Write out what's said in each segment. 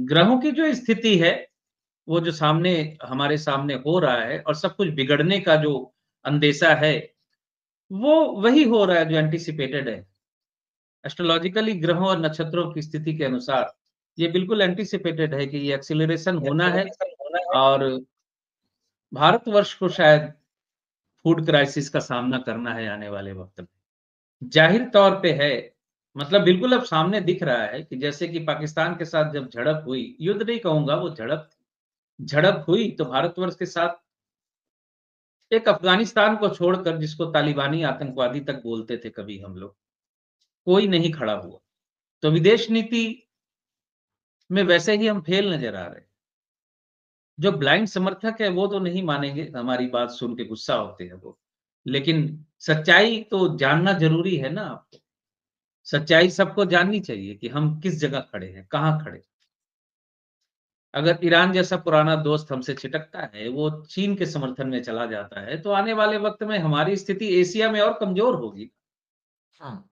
ग्रहों की जो स्थिति है, वो जो सामने हमारे सामने हो रहा है और सब कुछ बिगड़ने का जो अंदेशा है, वो वही हो रहा है जो एंटीसिपेटेड है। एस्ट्रोलॉजिकली ग्रहों और नक्षत्रों की स्थिति के अनुसार ये बिल्कुल एंटीसिपेटेड है कि ये एक्सीलरेशन होना है और भारतवर्ष को शायद फूड क्राइसिस का सामना करना है आने वाले वक़्त में। ज़ाहिर तौर पे है, मतलब बिल्कुल अब सामने दिख रहा है कि जैसे कि पाकिस्तान के साथ जब झड़प हुई, युद्ध नहीं कहूँगा वो झड़प झड़प हुई तो भारतवर्ष के साथ एक अफ़गानिस्तान को छोड़कर जिसको तालिबानी आतंकवादी तक बोलते थे कभी हम लोग, कोई नहीं खड़ा हुआ। तो विदेश नीति में वैसे ही हम फेल नज़र आ रहे हैं। जो ब्लाइंड समर्थक है वो तो नहीं मानेंगे, हमारी बात सुन के गुस्सा होते हैं वो। लेकिन सच्चाई तो जानना ज़रूरी है ना आपको। सच्चाई सबको जाननी चाहिए कि हम किस जगह खड़े हैं, कहाँ खड़े हैं। अगर ईरान जैसा पुराना दोस्त हमसे छिटकता है, वो चीन के समर्थन में चला जाता है, तो आने वाले वक़्त में हमारी स्थिति एशिया में और कमज़ोर होगी। हाँ।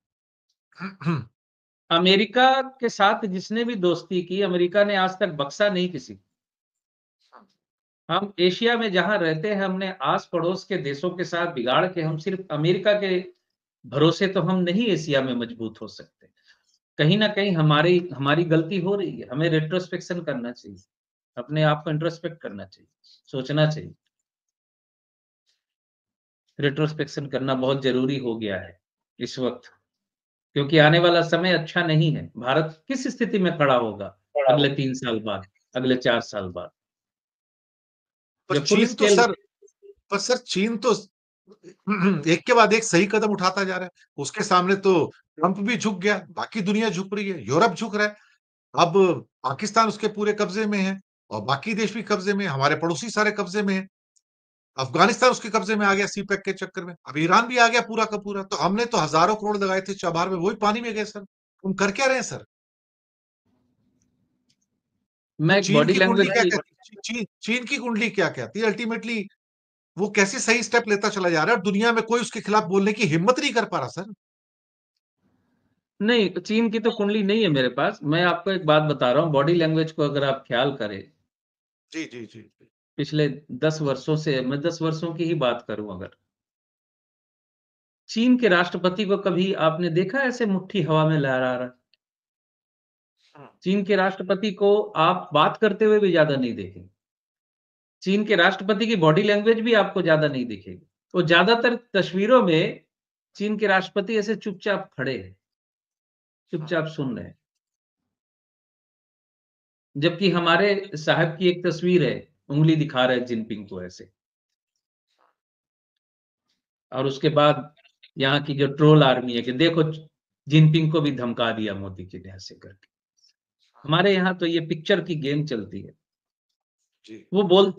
अमेरिका के साथ जिसने भी दोस्ती की, अमेरिका ने आज तक बख्शा नहीं किसी को। हम एशिया में जहाँ रहते हैं, हमने आस-पड़ोस के देशों के साथ बिगाड़ के हम सिर्फ़ अमेरिका के भरोसे तो हम नहीं एशिया में मजबूत हो सकते। कहीं न कहीं हमारी हमारी गलती हो रही है, हमें रेट्रोस्पेक्शन करना चाहिए। अपने आप को इंट्रोस्पेक्ट करना चाहिए, सोचना चाहिए। रेट्रोस्पेक्शन करना बहुत ज़रूरी हो गया है इस वक़्त, क्योंकि आने वाला समय अच्छा नहीं है। भारत किस स्थिति में खड़ा होगा अगले 3 साल बाद, अगले 4 साल बाद? पर जो फुल चीन तो स्केल सर पर सर चीन तो एक के बाद एक सही कदम उठाता जा रहा है। उसके सामने तो ट्रंप भी झुक गया, बाकी दुनिया झुक रही है, यूरोप झुक रहा है। अब पाकिस्तान उसके पूरे कब्जे में है और बाकी देश भी कब्जे में है, हमारे पड़ोसी सारे कब्जे में है। अफगानिस्तान उसके कब्जे में आ गया सीपैक के चक्कर में। अब ईरान भी आ गया पूरा का पूरा। तो हमने तो हज़ारों करोड़ लगाए थे चाबहार में, वही पानी में गए सर। हम कर क्या रहे हैं सर? तो मैं एक चीन बॉडी की कुंडली लैंग्वेज क्या की कहती है? चीन की कुंडली क्या कहती है? अल्टीमेटली वो कैसे सही स्टेप लेता चला जा रहा है और दुनिया में कोई उसके खिलाफ बोलने की हिम्मत नहीं कर पा रहा सर। नहीं, चीन की तो कुंडली नहीं है मेरे पास। मैं आपको एक बात बता रहा हूँ, बॉडी लैंग्वेज को अगर आप ख़्याल करें, जी, जी, जी। पिछले 10 वर्षों से मैं 10 वर्षों की ही बात करूँ अगर, चीन के राष्ट्रपति को कभी आपने देखा ऐसे मुट्ठी हवा में लहरा रहा? हुँ, चीन के राष्ट्रपति को आप बात करते हुए भी ज़्यादा नहीं देखेंगे। चीन के राष्ट्रपति की बॉडी लैंग्वेज भी आपको ज़्यादा नहीं दिखेगी। वो ज़्यादातर तस्वीरों में चीन के राष्ट्रपति ऐसे चुपचाप खड़े हैं, हुँ, चुपचाप सुन रहे हैं। जबकि हमारे साहब की एक तस्वीर है, उँगली दिखा रहे हैं जिनपिंग को ऐसे और उसके बाद यहाँ की जो ट्रोल आर्मी है कि देखो जिनपिंग को भी धमका दिया मोदी जी ने ऐसे करके। हमारे यहाँ तो ये पिक्चर की गेम चलती है। जी।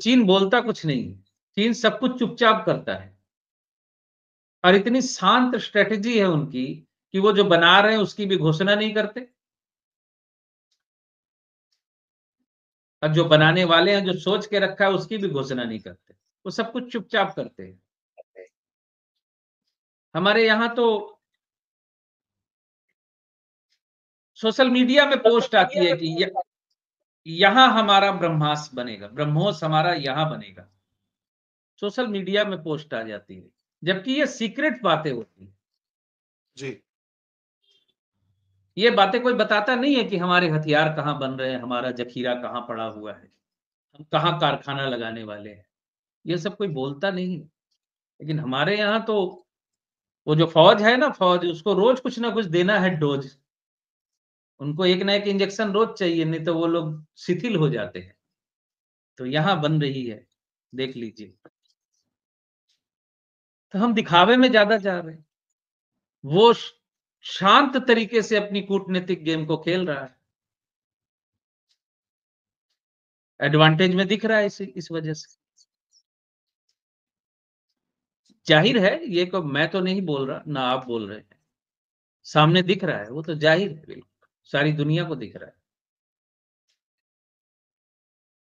चीन बोलता कुछ नहीं है। चीन सब कुछ चुपचाप करता है और इतनी शांत स्ट्रैटेजी है उनकी कि वो जो बना रहे हैं उसकी भी घोषणा नहीं करते और जो बनाने वाले हैं, जो सोच के रखा है उसकी भी घोषणा नहीं करते। वो सब कुछ चुपचाप करते हैं। हमारे यहाँ तो सोशल मीडिया में पोस्ट आती है कि यहाँ हमारा ब्रह्मास्त्र बनेगा, ब्रह्मोस हमारा यहाँ बनेगा। सोशल मीडिया में पोस्ट आ जाती है, जबकि ये सीक्रेट बातें होती हैं। जी। ये बातें कोई बताता नहीं है कि हमारे हथियार कहाँ बन रहे हैं, हमारा ज़ख़ीरा कहाँ पड़ा हुआ है, हम कहाँ कारखाना लगाने वाले हैं। ये सब कोई बोलता नहीं है। लेकिन हमारे यहाँ तो वो जो फ़ौज है ना फ़ौज उसको रोज़ कुछ ना कुछ देना है डोज़। उनको एक ना एक इंजेक्शन रोज़ चाहिए, नहीं तो वो लोग शिथिल हो जाते हैं। तो यहाँ बन रही है, देख लीजिए। तो हम दिखावे में ज़्यादा जा रहे हैं। वो शांत तरीके से अपनी कूटनीतिक गेम को खेल रहा है। एडवांटेज में दिख रहा है इस वजह से। ज़ाहिर है ये को मैं तो नहीं बोल रहा, ना आप बोल रहे हैं। सामने दिख रहा है, वो तो ज़ाहिर है बिल्कुल, सारी दुनिया को दिख रहा है।